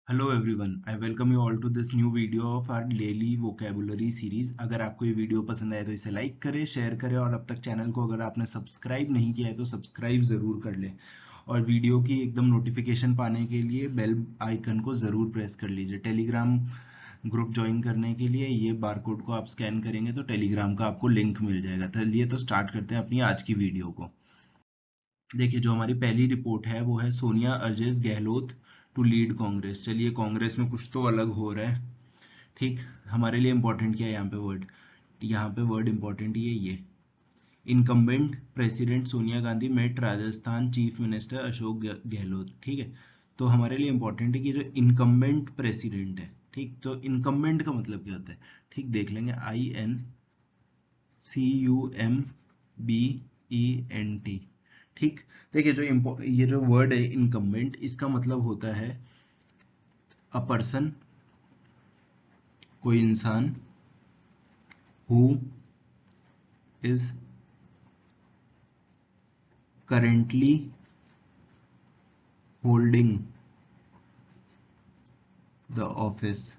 Hello everyone, I welcome you all to this new video of our daily vocabulary series. अगर आपको ये video पसंद आए तो इसे लाइक करें, शेयर करें और अब तक चैनल को अगर आपने सब्सक्राइब नहीं किया है तो सब्सक्राइब ज़रूर कर लें। और वीडियो की एकदम नोटिफिकेशन पाने के लिए बेल आइकन को ज़रूर प्रेस कर लीजिए। टेलीग्राम ग्रुप ज्वाइन करने के लिए ये बारकोड को आप स्कैन करेंगे तो टेलीग्राम का आपको लिंक मिल जाएगा। चलिए तो स्टार्ट करते हैं अपनी आज की वीडियो को। देखिए, जो हमारी पहली रिपोर्ट है वो है Sonia urges Gehlot to lead Congress. चलिए, कांग्रेस में कुछ तो अलग हो रहा है। ठीक, हमारे लिए इंपॉर्टेंट क्या है यहाँ पे वर्ड इंपॉर्टेंट ये incumbent president Sonia Gandhi met Rajasthan chief minister Ashok Gehlot. ठीक है, तो हमारे लिए इंपॉर्टेंट है कि जो इनकम्बेंट प्रेसिडेंट है, ठीक, तो इनकम्बेंट का मतलब क्या होता है। ठीक, देख लेंगे, INCUMBENT। ठीक, देखिए, ये जो वर्ड है इनकम्बेंट, इसका मतलब होता है अ पर्सन, कोई इंसान, who is currently holding the office.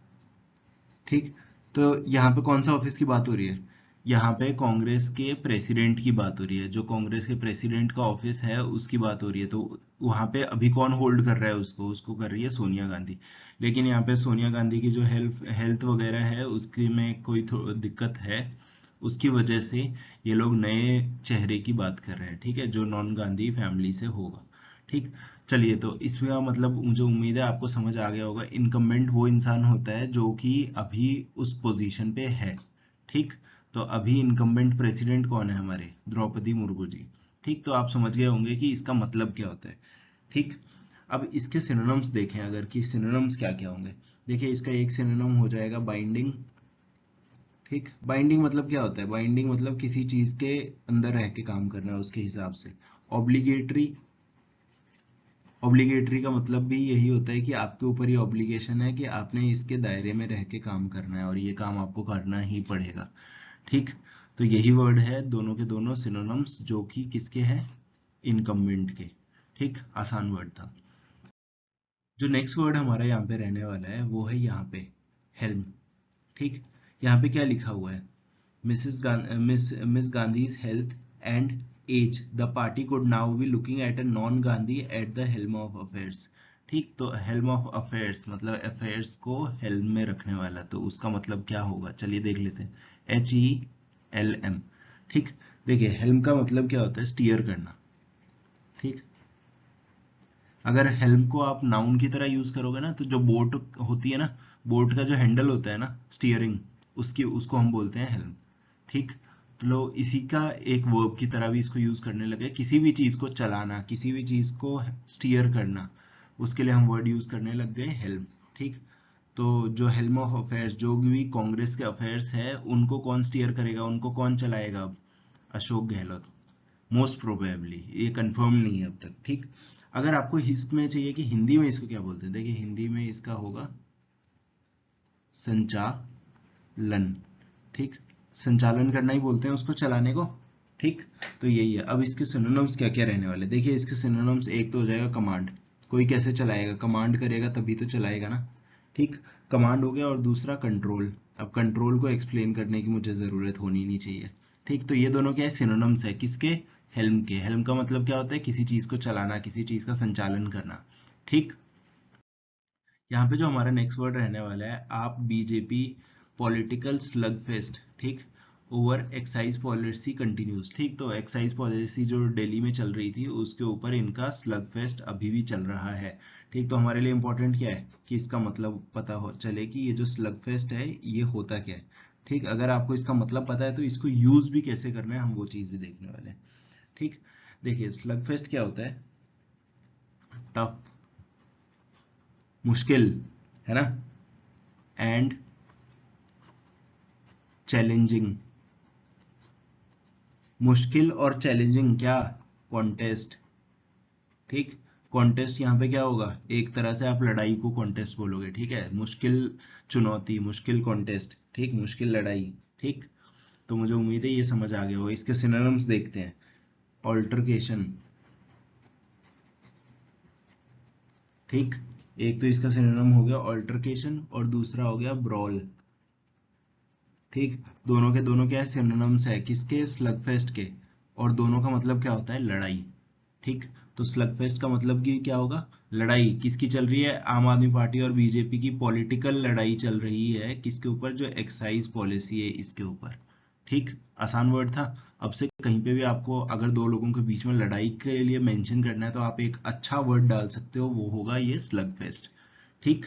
ठीक, तो यहाँ पे कौन सा ऑफिस की बात हो रही है। यहाँ पे कांग्रेस के प्रेसिडेंट की बात हो रही है। जो कांग्रेस के प्रेसिडेंट का ऑफिस है उसकी बात हो रही है। तो वहाँ पे अभी कौन होल्ड कर रहा है उसको उसको कर रही है सोनिया गांधी। लेकिन यहाँ पे सोनिया गांधी की जो हेल्थ हेल्थ वगैरह है उसकी में कोई दिक्कत है। उसकी वजह से ये लोग नए चेहरे की बात कर रहे हैं, ठीक है, जो नॉन गांधी फैमिली से होगा। ठीक, चलिए, तो इसका मतलब मुझे उम्मीद है आपको समझ आ गया होगा। इनकम्बेंट वो इंसान होता है जो कि अभी उस पोजीशन पे है। ठीक, तो अभी इनकम्बेंट प्रेसिडेंट कौन है हमारे, द्रौपदी मुर्मू जी। ठीक, तो आप समझ गए होंगे कि इसका मतलब क्या होता है। ठीक, अब इसके सिनोनिम्स देखें अगर कि सिनोनिम्स क्या क्या होंगे। देखिए, इसका एक सिनोनिम हो जाएगा बाइंडिंग। ठीक, बाइंडिंग मतलब क्या होता है, बाइंडिंग मतलब किसी चीज के अंदर रह के काम करना है उसके हिसाब से। ऑब्लिगेटरी, ऑब्लिगेटरी का मतलब भी यही होता है कि आपके ऊपर ये ऑब्लिगेशन है कि आपने इसके दायरे में रह के काम करना है और ये काम आपको करना ही पड़ेगा। ठीक, तो यही वर्ड है, दोनों के दोनों सिनोनिम्स जो कि किसके हैं, इनकम्बेंट के। ठीक, आसान वर्ड था। जो नेक्स्ट वर्ड हमारा यहाँ पे रहने वाला है वो है यहाँ पे हेल्म। ठीक, यहाँ पे क्या लिखा हुआ है, miss Gandhi's health and age, the party could now be looking at a non-Gandhi at the helm of affairs। ठीक, तो helm of affairs मतलब अफेयर्स को हेल्म में रखने वाला, तो उसका मतलब क्या होगा, चलिए देख लेते हैं। HELM। ठीक, देखिए, हेल्म का मतलब क्या होता है, स्टीयर करना। ठीक, अगर हेल्म को आप नाउन की तरह यूज करोगे ना, तो जो बोट होती है ना, बोट का जो हैंडल होता है ना, स्टीयरिंग, उसकी उसको हम बोलते हैं हेल्म। ठीक, तो लो इसी का एक वर्ब की तरह भी इसको यूज करने लगे, किसी भी चीज को चलाना, किसी भी चीज को स्टीयर करना, उसके लिए हम वर्ड यूज करने लग गए हेल्म। ठीक, तो जो हेल्म ऑफ अफेयर्स, जो भी कांग्रेस के अफेयर्स है उनको कौन स्टीयर करेगा, उनको कौन चलाएगा अब, अशोक गहलोत। मोस्ट प्रोबेबली, ये कंफर्म नहीं है अब तक। ठीक, अगर आपको इसमें चाहिए कि हिंदी में इसको क्या बोलते हैं, देखिए हिंदी में इसका होगा संचालन। ठीक, संचालन करना ही बोलते हैं उसको, चलाने को। ठीक, तो यही है। अब इसके सिनोनिम्स क्या क्या रहने वाले, देखिए इसके सिनोनिम्स, एक तो हो जाएगा कमांड, कोई कैसे चलाएगा, कमांड करेगा तभी तो चलाएगा ना। ठीक, कमांड हो गया, और दूसरा कंट्रोल। अब कंट्रोल को एक्सप्लेन करने की मुझे जरूरत होनी नहीं चाहिए। ठीक, तो ये दोनों क्या है, सिनोनिम्स है किसके, हेल्म के। हेल्म का मतलब क्या होता है, किसी चीज को चलाना, किसी चीज का संचालन करना। ठीक, यहाँ पे जो हमारा नेक्स्ट वर्ड रहने वाला है, आप बीजेपी पॉलिटिकल स्लग फेस्ट। ठीक, ओवर एक्साइज पॉलिसी कंटिन्यूज। ठीक, तो एक्साइज पॉलिसी जो दिल्ली में चल रही थी उसके ऊपर इनका स्लग फेस्ट अभी भी चल रहा है। ठीक, तो हमारे लिए इंपॉर्टेंट क्या है कि इसका मतलब पता हो चले कि ये जो स्लग फेस्ट है ये होता क्या है। ठीक, अगर आपको इसका मतलब पता है तो इसको यूज भी कैसे करना है हम वो चीज भी देखने वाले हैं। ठीक, देखिए स्लग फेस्ट क्या होता है, टफ, मुश्किल, है ना, एंड चैलेंजिंग। मुश्किल और चैलेंजिंग क्या, कॉन्टेस्ट। ठीक, कॉन्टेस्ट यहाँ पे क्या होगा, एक तरह से आप लड़ाई को कॉन्टेस्ट बोलोगे। ठीक है, मुश्किल चुनौती, मुश्किल कॉन्टेस्ट, ठीक, मुश्किल लड़ाई। ठीक, तो मुझे उम्मीद है ये समझ आ गया होगा। इसके सिनोनिम्स देखते हैं। ऑल्टरकेशन। ठीक, एक तो इसका सिनोनिम हो गया ऑल्टरकेशन और दूसरा हो गया ब्रॉल। ठीक, दोनों के दोनों क्या है, सिनोनिम्स है किसके, स्लगफेस्ट के, और दोनों का मतलब क्या होता है, लड़ाई। ठीक, तो स्लगफेस्ट का मतलब कि क्या होगा, लड़ाई किसकी चल रही है, आम आदमी पार्टी और बीजेपी की पॉलिटिकल लड़ाई चल रही है किसके ऊपर, जो एक्साइज पॉलिसी है इसके ऊपर। ठीक, आसान वर्ड था। अब से कहीं पे भी आपको अगर दो लोगों के बीच में लड़ाई के लिए मेंशन करना है तो आप एक अच्छा वर्ड डाल सकते हो, वो होगा ये स्लगफेस्ट। ठीक,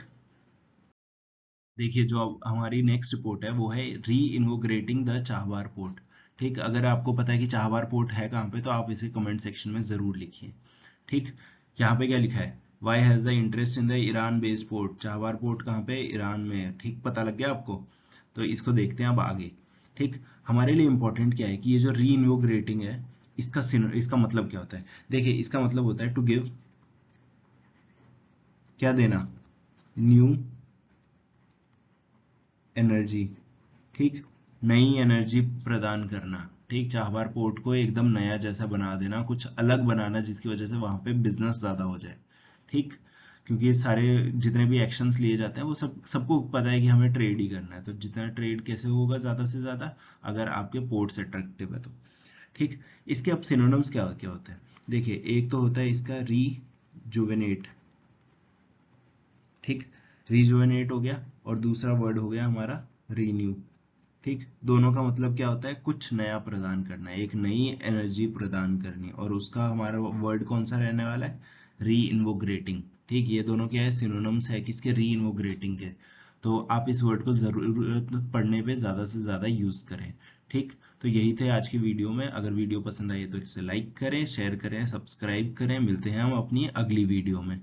देखिए जो अब हमारी नेक्स्ट रिपोर्ट है वो है री इन्वोग्रेटिंग द चाहबार पोर्ट। ठीक, अगर आपको पता है कि चाहबार पोर्ट है कहाँ पे तो आप इसे कमेंट सेक्शन में जरूर लिखिए। ठीक, यहाँ पे क्या लिखा है, why has the interest in the Iran based port, Chabahar port कहाँ पे, ईरान में है। ठीक, पता लग गया आपको। तो इसको देखते हैं अब आगे। ठीक, हमारे लिए इंपॉर्टेंट क्या है कि ये जो री इन्वोग्रेटिंग है इसका मतलब क्या होता है। देखिए इसका मतलब होता है टू गिव, क्या देना, न्यू एनर्जी। ठीक, नई एनर्जी प्रदान करना। ठीक, चाहबार पोर्ट को एकदम नया जैसा बना देना, कुछ अलग बनाना जिसकी वजह से वहां पे बिजनेस ज्यादा हो जाए। ठीक, क्योंकि ये सारे जितने भी एक्शंस लिए जाते हैं वो सबको पता है कि हमें ट्रेड ही करना है, तो जितना ट्रेड कैसे होगा ज्यादा से ज्यादा, अगर आपके पोर्ट्स अट्रैक्टिव है तो। ठीक, इसके अब सिनोनिम्स क्या क्या होते हैं, देखिए एक तो होता है इसका रीजुवेनेट। ठीक, रिजुवेनेट हो गया, और दूसरा वर्ड हो गया हमारा रीन्यू। ठीक, दोनों का मतलब क्या होता है, कुछ नया प्रदान करना, एक नई एनर्जी प्रदान करनी, और उसका हमारा वर्ड कौन सा रहने वाला है, री इन्वोग्रेटिंग। ठीक, ये दोनों क्या है, सिनोनिम्स है किसके, री इन्वोग्रेटिंग के। तो आप इस वर्ड को जरूरत पड़ने पे ज्यादा से ज्यादा यूज करें। ठीक, तो यही थे आज की वीडियो में। अगर वीडियो पसंद आई तो इसे लाइक करें, शेयर करें, सब्सक्राइब करें। मिलते हैं हम अपनी अगली वीडियो में।